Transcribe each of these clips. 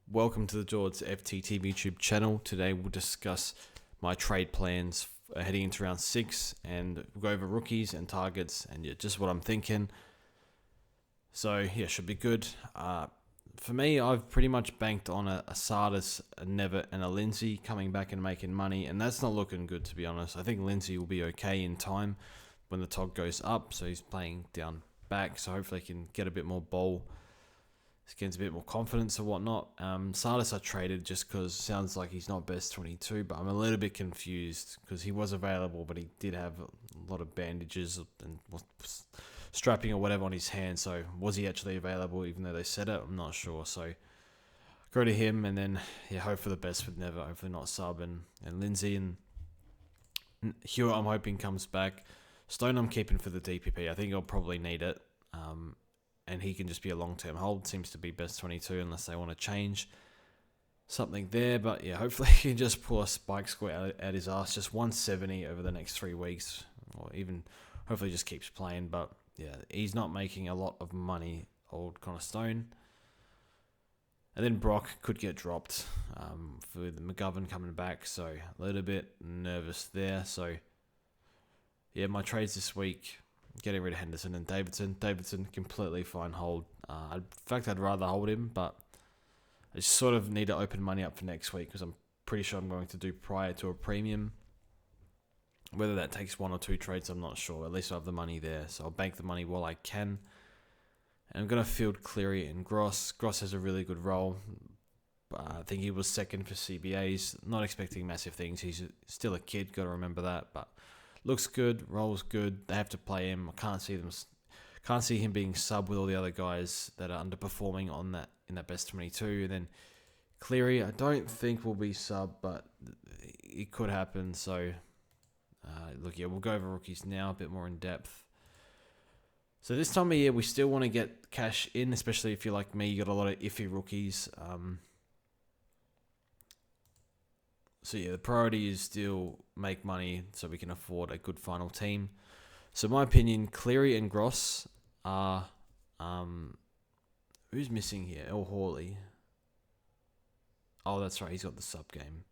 Welcome to the George FTT YouTube channel. Today we'll discuss my trade plans heading into round 6 and we'll go over rookies and targets and just what I'm thinking. So yeah, should be good. For me, I've pretty much banked on a Sardis, a Nevitt and a Lindsay coming back and making money, and that's not looking good, to be honest. I think Lindsay will be okay in time when the TOG goes up, so he's playing down back, so hopefully he can get a bit more ball. Gains a bit more confidence and whatnot. Sardis I traded just because it sounds like he's not best 22, but I'm a little bit confused because he was available, but he did have a lot of bandages and strapping or whatever on his hand. So was he actually available even though they said it? I'm not sure. So go to him and then hope for the best with Never. Hopefully not Sub and Lindsay and Hewitt. I'm hoping comes back. Stone I'm keeping for the DPP. I think I'll probably need it. And he can just be a long-term hold. Seems to be best 22 unless they want to change something there. But yeah, hopefully he can just pull a spike square out his ass. Just 170 over the next 3 weeks. Or even hopefully just keeps playing. But yeah, he's not making a lot of money, old Connor Stone. And then Brock could get dropped for the McGovern coming back. So a little bit nervous there. So yeah, my trades this week... Getting rid of Henderson and Davidson. Davidson, completely fine hold. In fact, I'd rather hold him, but I just sort of need to open money up for next week because I'm pretty sure I'm going to do prior to a premium. Whether that takes 1 or 2 trades, I'm not sure. At least I have the money there, so I'll bank the money while I can. And I'm going to field Cleary and Gross. Gross has a really good role. I think he was second for CBAs. Not expecting massive things. He's still a kid, got to remember that, but... Looks good, rolls good. They have to play him. I can't see him being sub with all the other guys that are underperforming in that best 22. And then Cleary, I don't think will be sub, but it could happen. So we'll go over rookies now a bit more in depth. So this time of year, we still want to get cash in, especially if you're like me. You got a lot of iffy rookies. So yeah, the priority is still make money so we can afford a good final team. So in my opinion, Cleary and Gross are... who's missing here? El Hawley. Oh, that's right. He's got the sub game.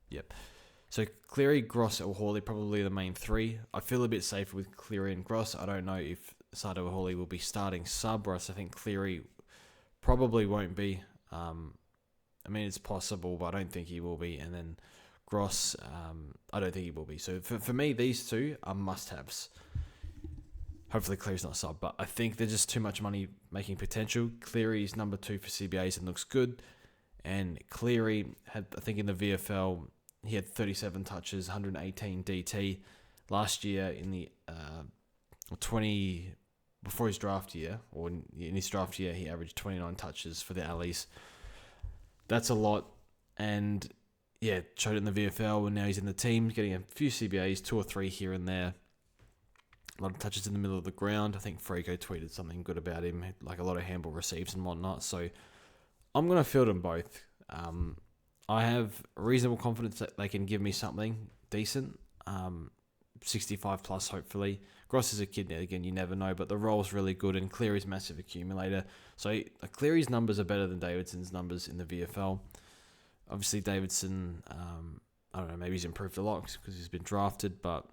Yep. So Cleary, Gross, El Hawley, probably the main 3. I feel a bit safer with Cleary and Gross. I don't know if Sado El Hawley will be starting sub, whereas I think Cleary probably won't be. I mean, it's possible, but I don't think he will be. And then... Gross, I don't think he will be. So for me, these 2 are must-haves. Hopefully Cleary's not sub, but I think they're just too much money making potential. Cleary's number 2 for CBAs and looks good. And Cleary had, I think in the VFL, he had 37 touches, 118 DT. Last year in the 20, before his draft year, or in his draft year, he averaged 29 touches for the Allies. That's a lot. And... yeah, showed it in the VFL, and now he's in the team, getting a few CBAs, 2 or 3 here and there. A lot of touches in the middle of the ground. I think Frico tweeted something good about him, like a lot of handball receives and whatnot. So I'm going to field them both. I have reasonable confidence that they can give me something decent, 65 plus hopefully. Gross is a kid, again, you never know, but the role's really good, and Cleary's massive accumulator. So Cleary's numbers are better than Davidson's numbers in the VFL. Obviously, Davidson, I don't know, maybe he's improved a lot because he's been drafted, but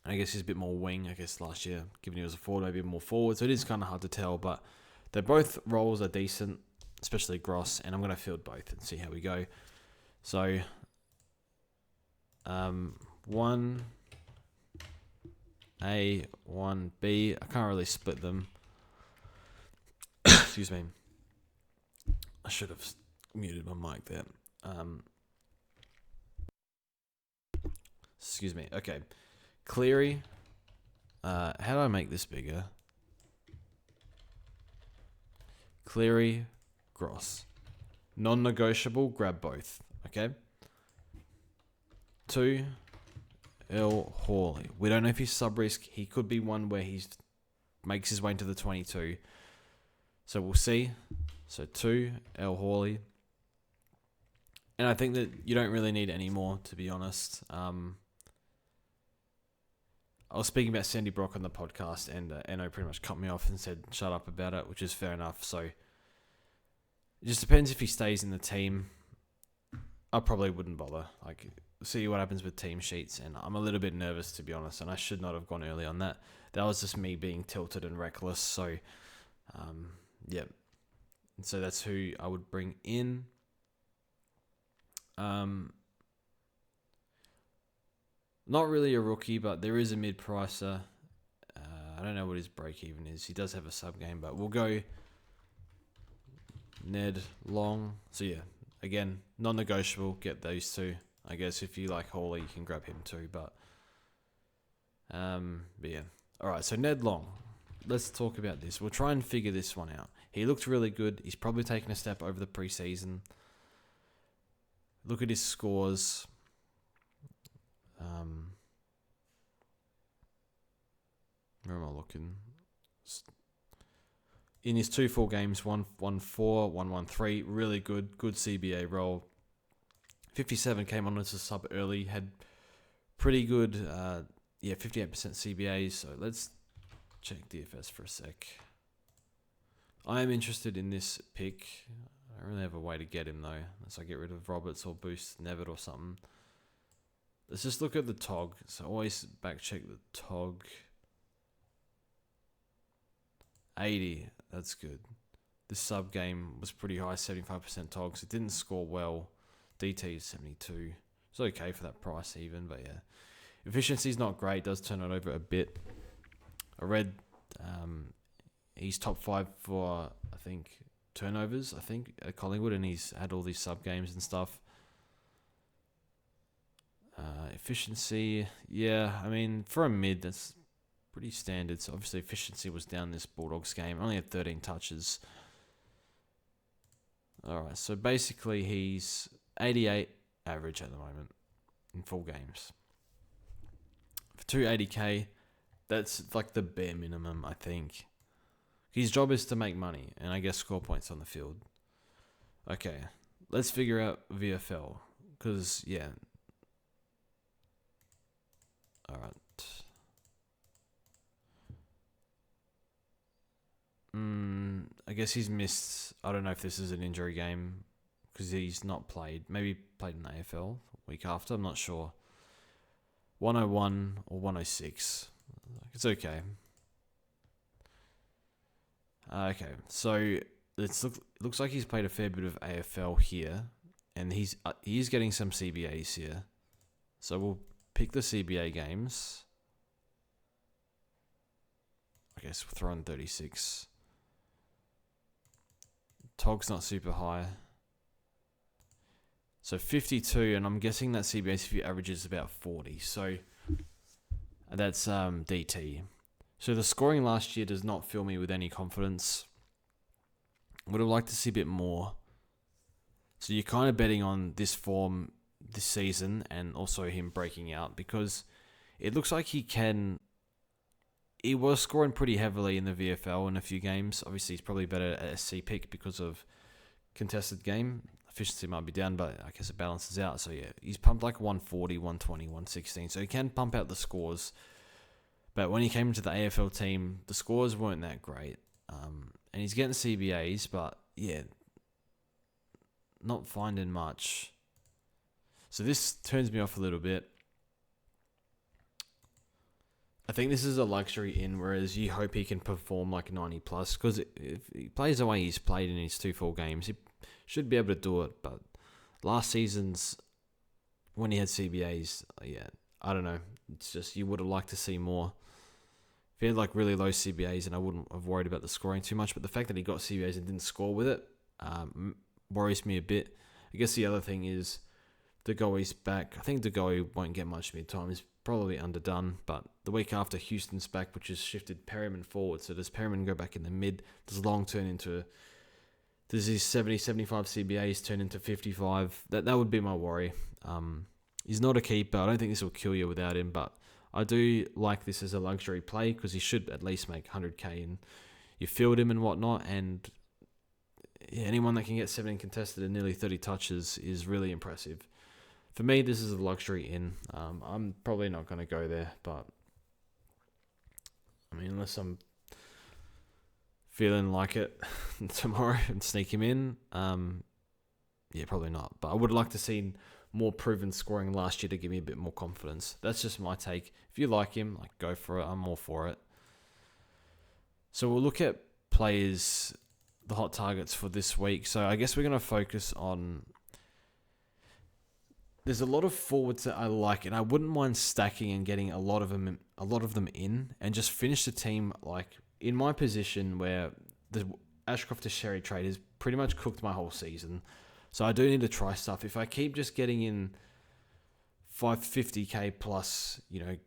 I guess he's a bit more wing, I guess, last year, given he was a forward, maybe more forward, so it is kind of hard to tell, but they're both roles are decent, especially Gross, and I'm going to field both and see how we go. So, 1A, 1B, I can't really split them. Excuse me. I should have... muted my mic there. Excuse me. Okay. Cleary. How do I make this bigger? Cleary. Gross. Non-negotiable. Grab both. Okay. 2. El Hawley. We don't know if he's sub-risk. He could be one where he makes his way into the 22. So we'll see. So 2. El Hawley. And I think that you don't really need any more, to be honest. I was speaking about Sandy Brock on the podcast, and Eno pretty much cut me off and said, shut up about it, which is fair enough. So It just depends if he stays in the team. I probably wouldn't bother. Like, see what happens with team sheets, and I'm a little bit nervous, to be honest, and I should not have gone early on that. That was just me being tilted and reckless, so, yeah. And so that's who I would bring in. Not really a rookie, but there is a mid-pricer. I don't know what his break-even is. He does have a sub-game, but we'll go Ned Long. So, yeah, again, non-negotiable. Get those two. I guess if you like Hawley, you can grab him too. But yeah. All right, so Ned Long. Let's talk about this. We'll try and figure this one out. He looked really good. He's probably taken a step over the preseason. Look at his scores. Where am I looking? In his 2 full games, 1-1-4, 1-1-3, really good CBA role. 57 came on as a sub early, had pretty good, 58% CBAs. So let's check DFS for a sec. I am interested in this pick. I don't really have a way to get him though, unless I get rid of Roberts or boost Nevitt or something. Let's just look at the TOG. So always back check the TOG. 80, that's good. This sub game was pretty high, 75% TOGs. It didn't score well. DT is 72. It's okay for that price even, but yeah. Efficiency's not great, does turn it over a bit. I read he's top 5 for, I think, turnovers, at Collingwood, and he's had all these sub games and stuff. Efficiency, yeah, I mean, for a mid, that's pretty standard. So obviously efficiency was down this Bulldogs game. Only had 13 touches. Alright, so basically he's 88 average at the moment in full games. For 280k, that's like the bare minimum, I think. His job is to make money and I guess score points on the field. Okay, let's figure out VFL. Because, yeah. Alright. I guess he's missed. I don't know if this is an injury game because he's not played. Maybe played in the AFL week after. I'm not sure. 101 or 106. It's okay. Okay, so looks like he's played a fair bit of AFL here, and he is getting some CBAs here. So we'll pick the CBA games. Okay, so we'll throw in 36. TOG's not super high. So 52, and I'm guessing that CBA average is about 40. So that's DT. So the scoring last year does not fill me with any confidence. Would have liked to see a bit more. So you're kind of betting on this form this season and also him breaking out because it looks like he was scoring pretty heavily in the VFL in a few games. Obviously, he's probably better at SC pick because of contested game. Efficiency might be down, but I guess it balances out. So, yeah, he's pumped like 140, 120, 116. So, he can pump out the scores. But when he came into the AFL team, the scores weren't that great. And he's getting CBAs, but, yeah, not finding much. So, this turns me off a little bit. I think this is a luxury in, whereas you hope he can perform like 90 plus, because if he plays the way he's played in his 2 full games, he should be able to do it. But last season's, when he had CBAs, yeah, I don't know. It's just you would have liked to see more. If he had like really low CBAs, and I wouldn't have worried about the scoring too much. But the fact that he got CBAs and didn't score with it worries me a bit. I guess the other thing is De Goey's back. I think De Goey won't get much mid-time. He's probably underdone, but the week after Houston's back, which has shifted Perryman forward. So does Perryman go back in the mid? Does Long turn into... Does his 70, 75 CBAs turn into 55? That would be my worry. He's not a keeper. I don't think this will kill you without him, but I do like this as a luxury play because he should at least make 100k and you field him and whatnot. And yeah, anyone that can get 17 contested and nearly 30 touches is really impressive. For me, this is a luxury in. I'm probably not going to go there, but I mean, unless I'm feeling like it tomorrow and sneak him in. Yeah, probably not. But I would like to see more proven scoring last year to give me a bit more confidence. That's just my take. If you like him, like, go for it. I'm all for it. So we'll look at players, the hot targets for this week. So I guess we're going to focus on... There's a lot of forwards that I like, and I wouldn't mind stacking and getting a lot of them in, and just finish the team like in my position where the Ashcroft to Sherry trade has pretty much cooked my whole season. So I do need to try stuff. If I keep just getting in 550k plus,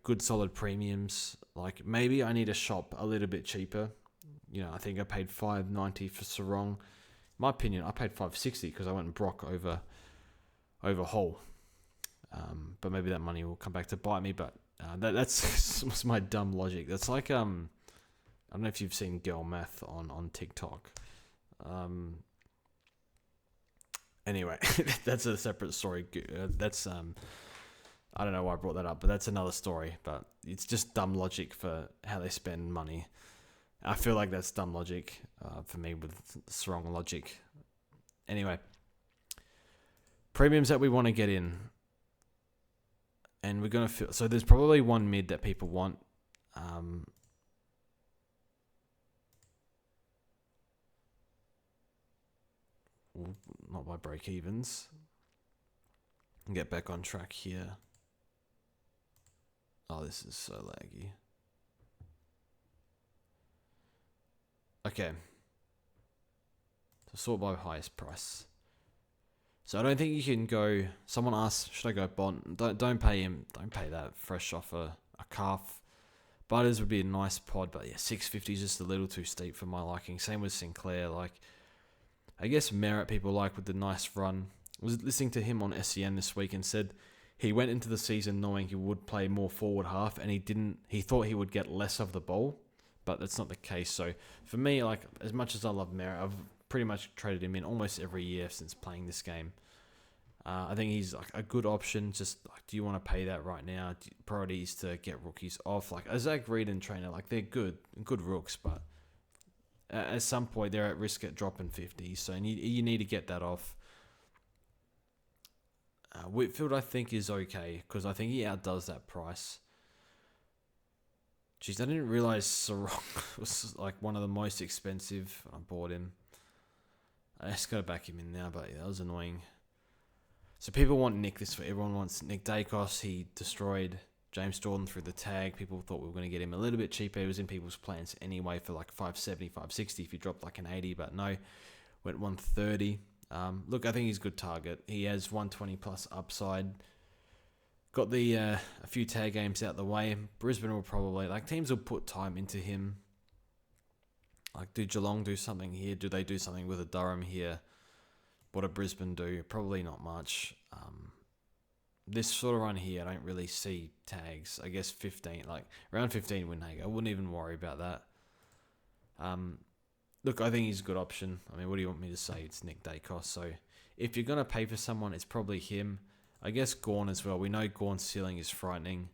good solid premiums, like maybe I need to shop a little bit cheaper. I think I paid $5.90 for Sarong. In my opinion, I paid $5.60 because I went Brock over Hull. But maybe that money will come back to bite me. But that's my dumb logic. That's like I don't know if you've seen Girl Math on TikTok. Anyway, that's a separate story. That's I don't know why I brought that up, but that's another story. But it's just dumb logic for how they spend money. I feel like that's dumb logic for me with strong logic. Anyway, premiums that we want to get in, and we're gonna feel. So there's probably one mid that people want. Not by break evens. Get back on track here. Oh, this is so laggy. Okay. So sort by highest price. So I don't think you can go. Someone asked, should I go Bond? Don't pay him. Don't pay that fresh off a calf. Butters would be a nice pod, but yeah, 650 is just a little too steep for my liking. Same with Sinclair. Like, I guess Merritt people like with the nice run. I was listening to him on SEN this week and said he went into the season knowing he would play more forward half, and he thought he would get less of the ball, but that's not the case. So for me, like, as much as I love Merritt, I've pretty much traded him in almost every year since playing this game. I think he's like a good option. Just like, do you want to pay that right now? Priorities to get rookies off. Like Zach Reed and Trainer, like, they're good rooks, but at some point they're at risk at dropping 50. So you need to get that off. Whitfield, I think, is okay because I think he outdoes that price. Jeez, I didn't realize Sarong was like one of the most expensive. I bought him. I just got to back him in now, but yeah, that was annoying. So people want Nick this week. Everyone wants Nick Dacos. He destroyed James Jordan through the tag. People thought we were going to get him a little bit cheaper. He was in people's plans anyway for like 570, 560 if he dropped like an 80, but no, went 130. Look, I think he's a good target. He has 120 plus upside. Got the a few tag games out the way. Brisbane will probably, like, teams will put time into him. Like, do Geelong do something here? Do they do something with a Durham here? What do Brisbane do? Probably not much. This sort of run here, I don't really see tags. I guess 15, like around 15 Winhager. I wouldn't even worry about that. Look, I think he's a good option. I mean, what do you want me to say? It's Nick Dacos. So if you're going to pay for someone, it's probably him. I guess Gawn as well. We know Gawn's ceiling is frightening.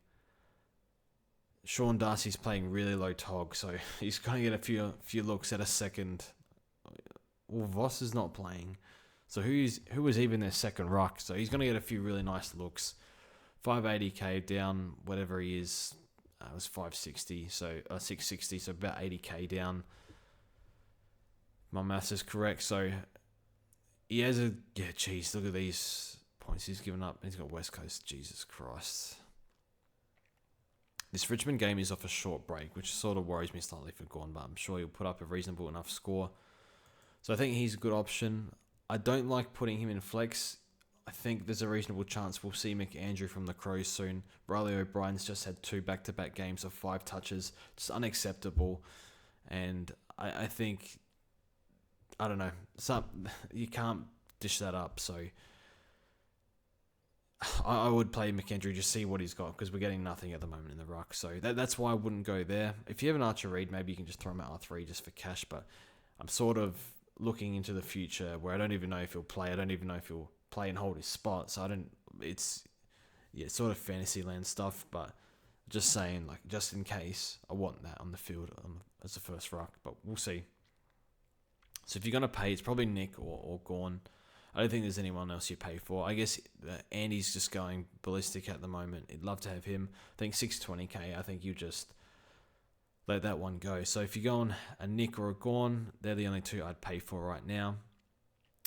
Sean Darcy's playing really low tog, so he's going to get a few looks at a second. Well, Voss is not playing. So who was even their second ruck? So he's going to get a few really nice looks. 580k down, whatever he is. It was 560, so 660, so about 80k down. My maths is correct. So he has look at these points he's given up. He's got West Coast. Jesus Christ. This Richmond game is off a short break, which sort of worries me slightly for Gawn, but I'm sure he'll put up a reasonable enough score. So I think he's a good option. I don't like putting him in flex. I think there's a reasonable chance we'll see McAndrew from the Crows soon. Riley O'Brien's just had 2 back-to-back games of 5 touches. Just unacceptable. And I think, I don't know, you can't dish that up. So I would play McAndrew, just see what he's got, because we're getting nothing at the moment in the ruck. So that's why I wouldn't go there. If you have an Archer Reed, maybe you can just throw him at R3 just for cash. But I'm sort of looking into the future where I don't even know if he'll play. I don't even know if he'll play and hold his spot. So it's sort of fantasy land stuff, but just saying, like, just in case, I want that on the field as the first ruck, but we'll see. So if you're going to pay, it's probably Nick or Gorn. I don't think there's anyone else you pay for. I guess Andy's just going ballistic at the moment. I'd love to have him. I think 620k. I think you just let that one go. So if you're going a Nick or a Gorn, they're the only two I'd pay for right now.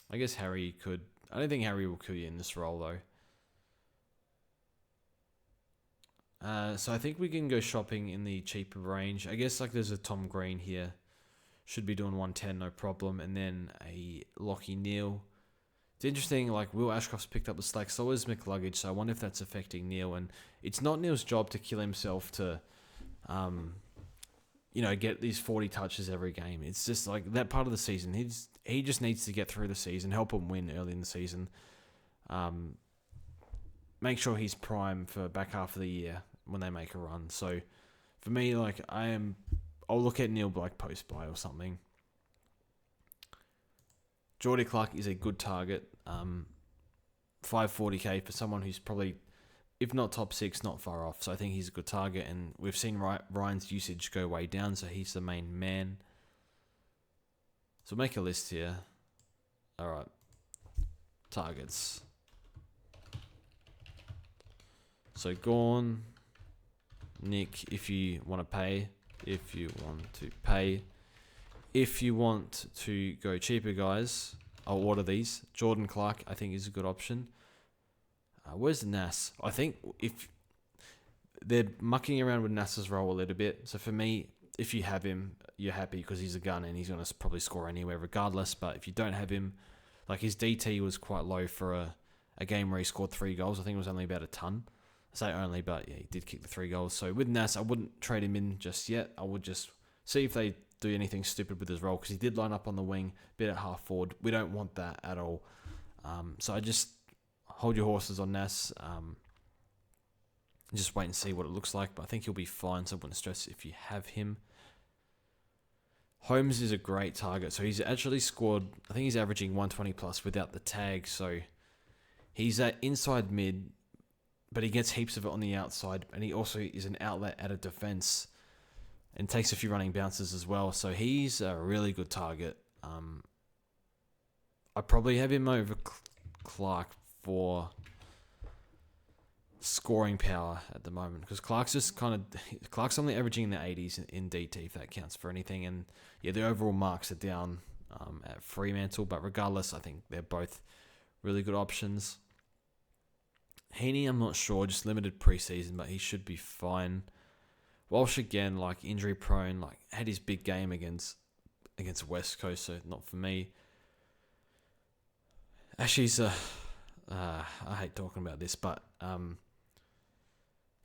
I guess Harry could. I don't think Harry will kill you in this role though. So I think we can go shopping in the cheaper range. I guess like there's a Tom Green here. Should be doing 110, no problem. And then a Lockie Neal. It's interesting, like Will Ashcroft's picked up the slack, so is McLuggage, so I wonder if that's affecting Neal. And it's not Neal's job to kill himself to, get these 40 touches every game. It's just like that part of the season. He just needs to get through the season, help him win early in the season. Make sure he's prime for back half of the year when they make a run. So for me, like I'll look at Neal like post buy or something. Geordie Clark is a good target. 540k for someone who's probably, if not top 6, not far off. So I think he's a good target. And we've seen Ryan's usage go way down, so he's the main man. So make a list here. All right. Targets. So Gorn, Nick, if you want to pay. If you want to pay. If you want to go cheaper, guys, I'll order these. Jordan Clark, I think, is a good option. Where's Nas? I think if they're mucking around with Nas's role a little bit. So for me, if you have him, you're happy because he's a gun and he's going to probably score anywhere regardless. But if you don't have him, like his DT was quite low for a game where he scored 3 goals. I think it was only about a ton. I say only, but yeah, he did kick the 3 goals. So with Nas, I wouldn't trade him in just yet. I would just see if they do anything stupid with his role, because he did line up on the wing, bit at half forward. We don't want that at all. So I just hold your horses on Nas. Just wait and see what it looks like. But I think he'll be fine, so I wouldn't stress if you have him. Holmes is a great target. So he's actually scored, I think he's averaging 120 plus without the tag. So he's at inside mid, but he gets heaps of it on the outside. And he also is an outlet at a defense. And takes a few running bounces as well. So he's a really good target. I probably have him over Clark for scoring power at the moment. Because Clark's only averaging in the 80s in DT, if that counts for anything. And yeah, the overall marks are down at Fremantle. But regardless, I think they're both really good options. Heaney, I'm not sure. Just limited preseason, but he should be fine. Walsh again, like injury prone, like had his big game against West Coast, so not for me. Actually, I hate talking about this, but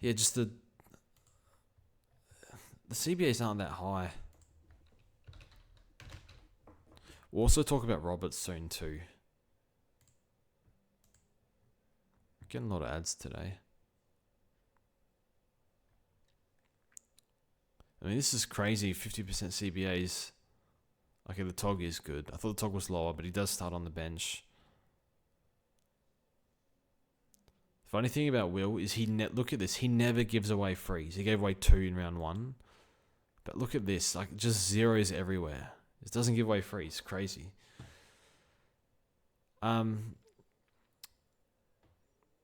yeah, just the CBAs aren't that high. We'll also talk about Roberts soon too. We're getting a lot of ads today. I mean, this is crazy. 50% CBAs. Okay, the Tog is good. I thought the Tog was lower, but he does start on the bench. Funny thing about Will is look at this. He never gives away frees. He gave away 2 in round 1. But look at this. Like, just zeros everywhere. It doesn't give away frees. Crazy. I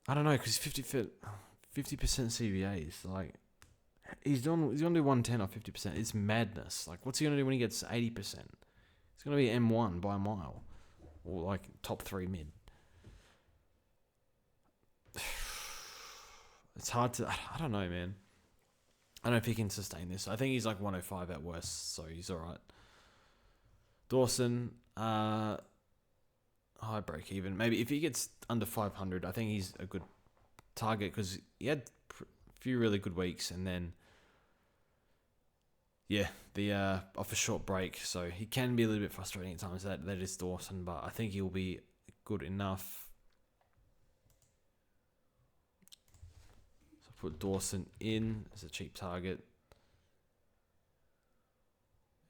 don't know, because 50% CBAs. Like, he's going to do 110 or 50%. It's madness. Like, what's he going to do when he gets 80%? It's going to be M1 by a mile. Or, like, top 3 mid. It's hard to... I don't know, man. I don't know if he can sustain this. I think he's, like, 105 at worst, so he's alright. Dawson, high break even. Maybe if he gets under 500, I think he's a good target, because he had a few really good weeks, and then... Yeah, the off a short break, so he can be a little bit frustrating at times. That is Dawson, but I think he'll be good enough. So put Dawson in as a cheap target.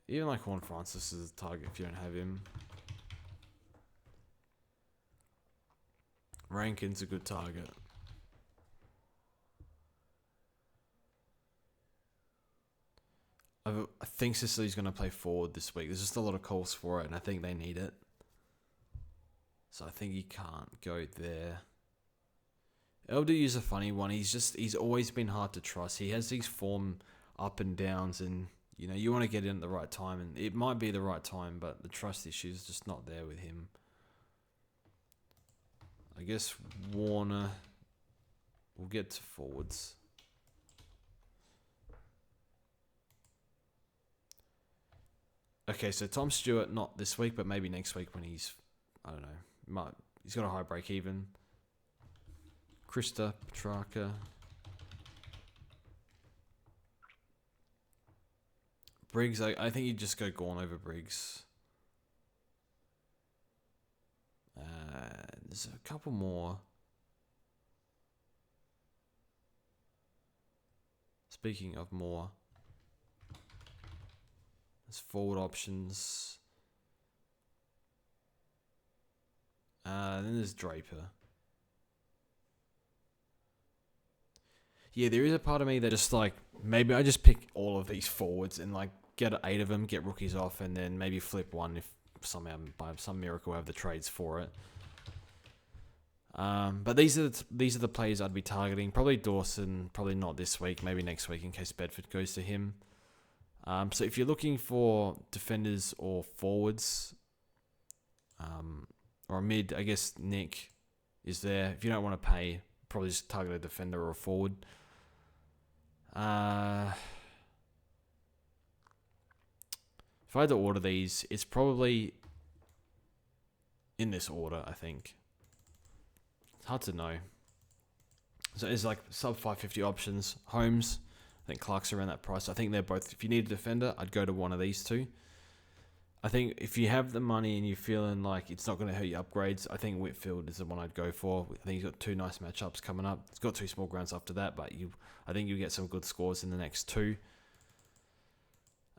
Even like Juan Francis is a target if you don't have him. Rankin's a good target. I think Sicily's going to play forward this week. There's just a lot of calls for it, and I think they need it. So I think he can't go there. LD is a funny one. He's always been hard to trust. He has these form up and downs, and you want to get in at the right time, and it might be the right time, but the trust issue is just not there with him. I guess Warner. We'll get to forwards. Okay, so Tom Stewart not this week, but maybe next week when he's, I don't know, he's got a high break even. Krista, Petrarca. Briggs, I think you just go Gorn over Briggs. There's a couple more. Speaking of more, there's forward options. Then there's Draper. Yeah, there is a part of me that just maybe I just pick all of these forwards and get 8 of them, get rookies off, and then maybe flip one if somehow by some miracle I have the trades for it. But these are the players I'd be targeting. Probably Dawson, probably not this week, maybe next week in case Bedford goes to him. So if you're looking for defenders or forwards, or a mid, I guess Nick is there. If you don't want to pay, probably just target a defender or a forward. If I had to order these, it's probably in this order, I think. It's hard to know. So it's sub 550 options. Holmes, I think Clark's around that price. I think they're both. If you need a defender, I'd go to one of these two. I think if you have the money and you're feeling like it's not going to hurt your upgrades, I think Whitfield is the one I'd go for. I think he's got 2 nice matchups coming up. He's got 2 small grounds after that, but I think you'll get some good scores in the next 2.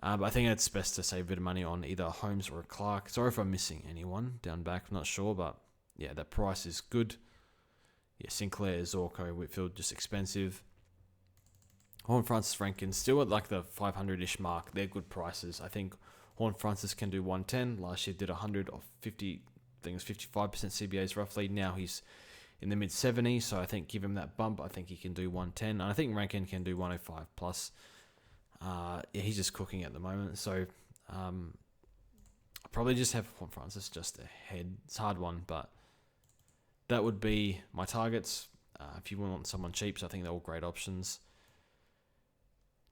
But I think it's best to save a bit of money on either a Holmes or a Clark. Sorry if I'm missing anyone down back. I'm not sure, but yeah, that price is good. Yeah, Sinclair, Zorko, Whitfield, just expensive. Horn Francis Rankin, still at the 500-ish mark. They're good prices. I think Horn Francis can do 110. Last year did 100 of 50, I think it was 55% CBAs roughly. Now he's in the mid-70s, so I think give him that bump. I think he can do 110. And I think Rankin can do 105 plus. Yeah, he's just cooking at the moment. So I'll probably just have Horn Francis just ahead. It's a hard one, but that would be my targets. If you want someone cheap, so I think they're all great options.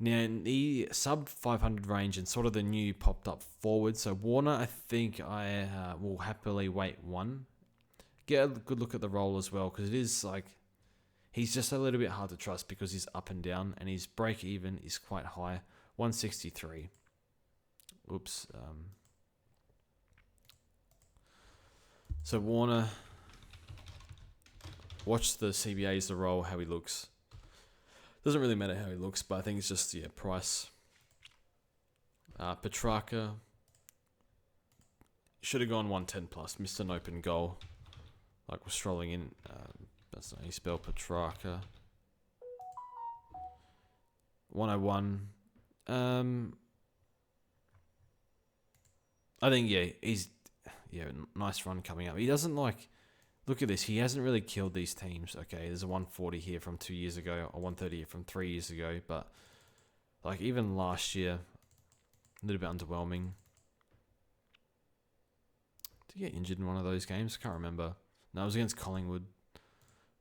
Now, in the sub 500 range and sort of the new popped up forward, so Warner, I think I will happily wait 1. Get a good look at the role as well, because it is he's just a little bit hard to trust because he's up and down, and his break even is quite high, 163. Oops. So Warner, watch the CBAs, the role, how he looks. Doesn't really matter how he looks, but I think it's just, price. Petrarca should have gone 110 plus. Missed an open goal. We're strolling in. That's not how you spell Petrarca. 101. I think, he's, nice run coming up. He doesn't look at this. He hasn't really killed these teams. Okay, there's a 140 here from 2 years ago, or 130 here from 3 years ago. But even last year, a little bit underwhelming. Did he get injured in one of those games? I can't remember. No, it was against Collingwood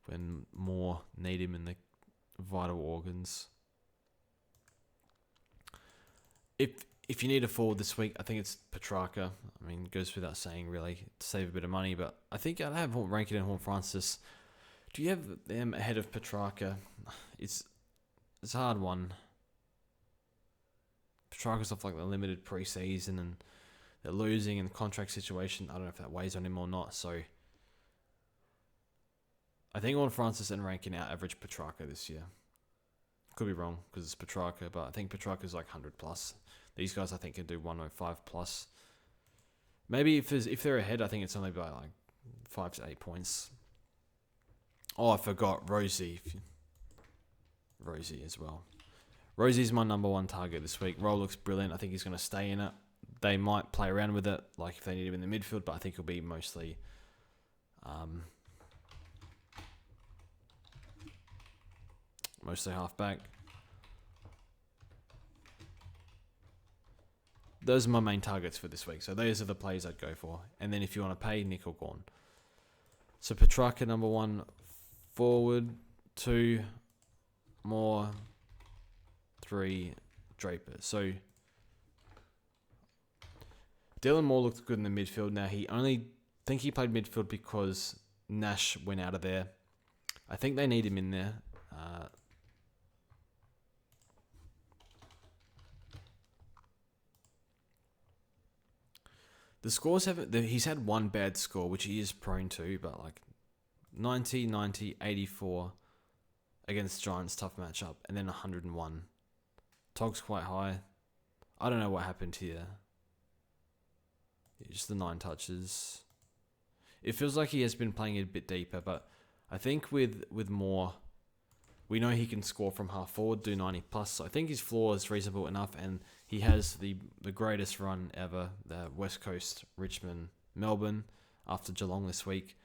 when Moore need him in the vital organs. If you need a forward this week, I think it's Petrarca. I mean, it goes without saying, really, to save a bit of money. But I think I'd have Rankin and Horn Francis. Do you have them ahead of Petrarca? It's a hard one. Petrarca's off the limited preseason, and they're losing in the contract situation. I don't know if that weighs on him or not. So I think Horn Francis and Rankin out average Petrarca this year. Could be wrong because it's Petrarca, but I think Petrarca's 100 plus. These guys, I think, can do 105 plus. Maybe if they're ahead, I think it's only by 5 to 8 points. Oh, I forgot Rosie. Rosie as well. Rosie's my number one target this week. Roll looks brilliant. I think he's going to stay in it. They might play around with it, like if they need him in the midfield, but I think he'll be mostly halfback. Those are my main targets for this week. So those are the plays I'd go for. And then if you want to pay, Nick or Gorn. So Petrarca, number one forward. 2 more. 3 Draper. So Dylan Moore looked good in the midfield. Now he played midfield because Nash went out of there. I think they need him in there. The scores he's had one bad score, which he is prone to, but like 90, 90, 84 against Giants, tough matchup, and then 101. Tog's quite high. I don't know what happened here. Just the 9 touches. It feels like he has been playing it a bit deeper, but I think with Moore, we know he can score from half forward, do 90 plus. So I think his floor is reasonable enough, and he has the greatest run ever, the West Coast, Richmond, Melbourne, after Geelong this week.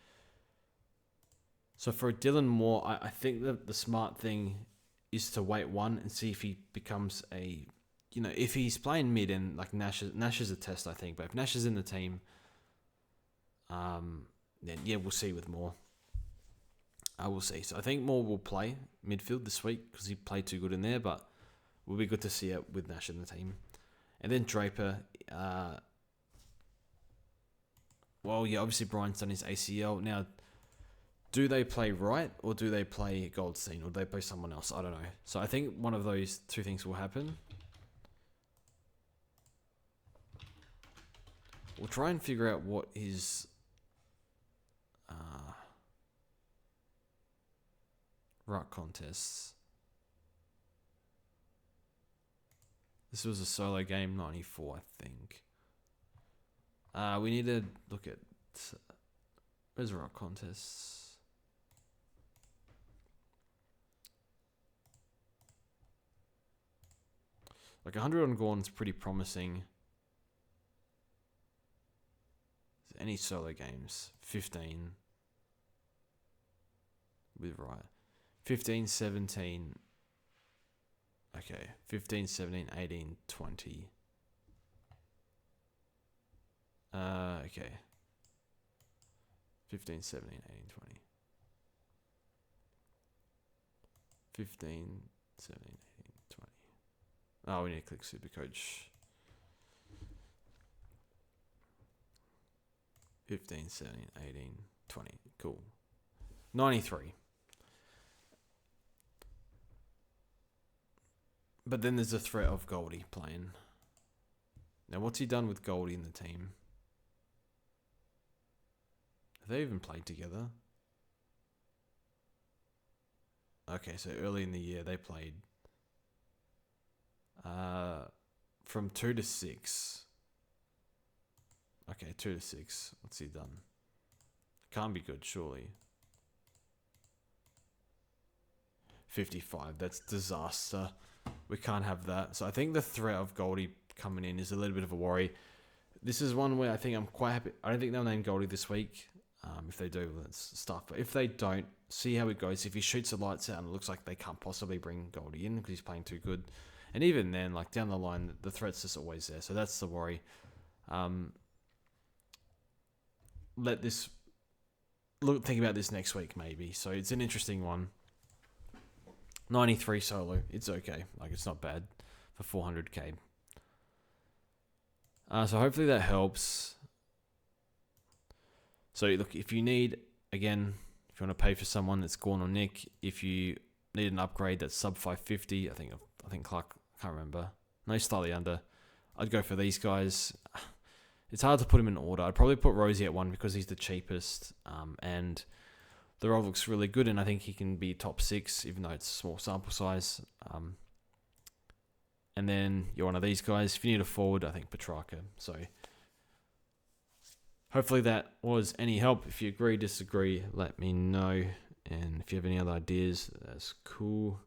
So for Dylan Moore, I think that the smart thing is to wait one and see if he becomes if he's playing mid and like Nash is a test, I think. But if Nash is in the team, then yeah, we'll see with Moore. I will see. So I think Moore will play midfield this week because he played too good in there, but it will be good to see it with Nash in the team. And then Draper, obviously Brian's done his ACL. Now, do they play Wright or do they play Goldstein or do they play someone else? I don't know. So I think one of those two things will happen. We'll try and figure out what his ruck contests. This was a solo game, 94, I think. We need to look at where's ruck contests. Like 100 on Gorn is pretty promising. Any solo games? 15 with Wright. 15, 17. Okay. 15, 17, 18, 20. Okay. 15, 17, 18, 20. 15, 17, 18, 20. Oh, we need to click SuperCoach. 15, 17, 18, 20. Cool. 93. But then there's the threat of Goldie playing. Now, what's he done with Goldie in the team? Have they even played together? Okay, so early in the year they played from 2 to 6. Okay, 2 to 6. What's he done? Can't be good, surely. 55. That's disaster. We can't have that. So I think the threat of Goldie coming in is a little bit of a worry. This is one where I think I'm quite happy. I don't think they'll name Goldie this week. If they do, that's stuff. But if they don't, see how it goes. If he shoots the lights out and it looks like they can't possibly bring Goldie in because he's playing too good. And even then, like down the line, the threat's just always there. So that's the worry. Think about this next week maybe. So it's an interesting one. 93 solo. It's okay. Like it's not bad for 400k. So hopefully that helps. So look, if you need, again, if you want to pay for someone that's Gorn or Nick, if you need an upgrade that's sub 550, I think Clark, can't remember. No, slightly under. I'd go for these guys. It's hard to put them in order. I'd probably put Rosie at 1 because he's the cheapest. And the role looks really good, and I think he can be top 6, even though it's a small sample size. And then you're one of these guys. If you need a forward, I think Petrarca. So hopefully that was any help. If you agree, disagree, let me know. And if you have any other ideas, that's cool.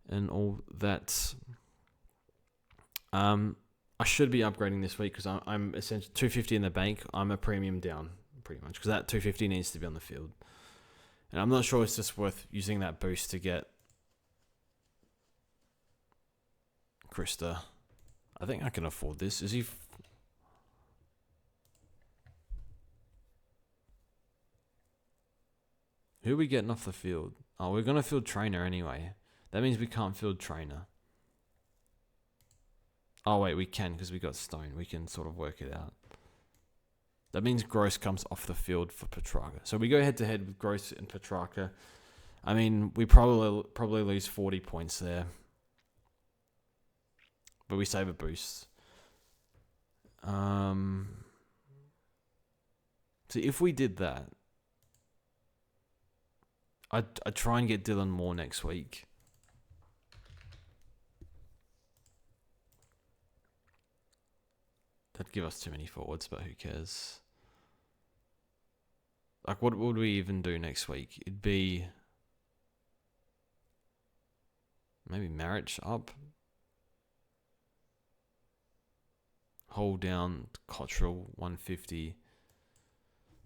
and all that. I should be upgrading this week because I'm essentially 250 in the bank. I'm a premium down pretty much because that 250 needs to be on the field, and I'm not sure it's just worth using that boost to get Krista. I think I can afford this. Is he? Who are we getting off the field? Oh, we're gonna field trainer anyway. That means we can't field trainer. Oh wait, we can because we got Stone. We can sort of work it out. That means Gross comes off the field for Petrarca. So we go head to head with Gross and Petrarca. I mean, we probably lose 40 points there, but we save a boost. So if we did that, I'd try and get Dylan Moore next week. That'd give us too many forwards, but who cares? Like, what would we even do next week? It'd be maybe Marich up. Hold down Cottrell, 150.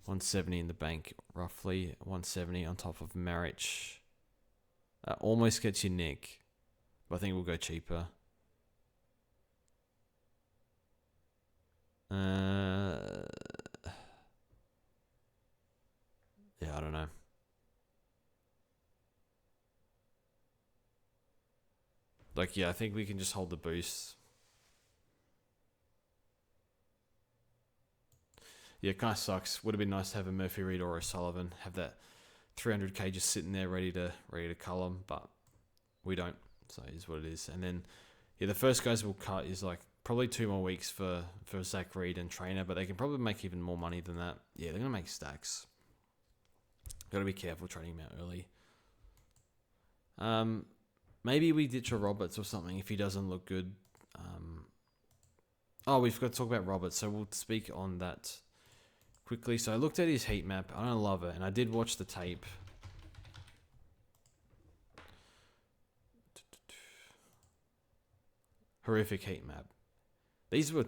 170 in the bank, roughly. 170 on top of Marich. Almost gets you Nick, but I think we'll go cheaper. Yeah, I don't know. Like, yeah, I think we can just hold the boost. Yeah, it kind of sucks. Would have been nice to have a Murphy Reed or a Sullivan. Have that 300k just sitting there ready to cull them, but we don't. So it is what it is. And then, yeah, the first guys we'll cut is like probably 2 more weeks for Zach Reed and Trainer, but they can probably make even more money than that. Yeah, they're going to make stacks. Got to be careful trading him out early. Maybe we ditch a Roberts or something if he doesn't look good. We've got to talk about Roberts, so we'll speak on that quickly. So I looked at his heat map. I don't love it, and I did watch the tape. Horrific heat map. These were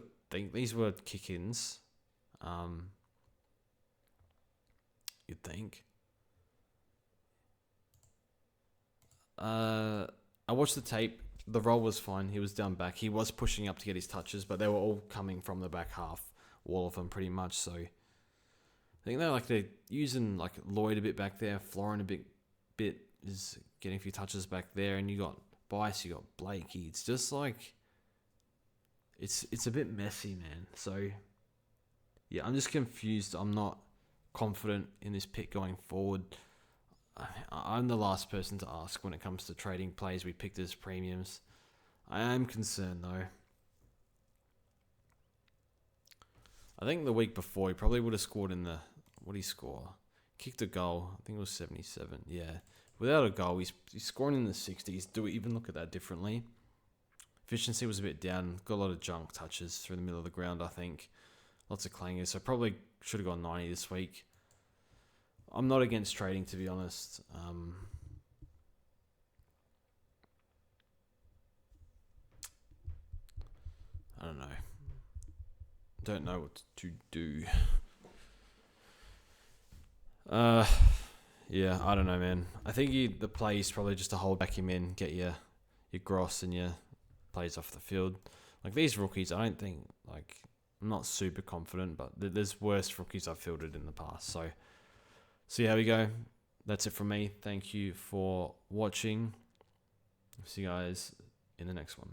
kick-ins. You'd think. I watched the tape. The roll was fine. He was down back. He was pushing up to get his touches, but they were all coming from the back half. All of them, pretty much. So I think they're using like Lloyd a bit back there. Florin a bit is getting a few touches back there, and you got Bice, you got Blakey. It's just like it's a bit messy, man. So yeah, I'm just confused. I'm not confident in this pick going forward. I'm the last person to ask when it comes to trading plays we picked as premiums. I am concerned though. I think the week before he probably would have scored in the... What did he score? Kicked a goal. I think it was 77. Yeah. Without a goal, he's scoring in the 60s. Do we even look at that differently? Efficiency was a bit down. Got a lot of junk touches through the middle of the ground, I think. Lots of clangers. So probably should have gone 90 this week. I'm not against trading, to be honest. I don't know. Don't know what to do. Yeah, I don't know, man. I think the play is probably just to hold back him in, get your Gross and your plays off the field. Like these rookies, I don't think, I'm not super confident, but there's worse rookies I've fielded in the past. So see how we go. That's it from me. Thank you for watching. See you guys in the next one.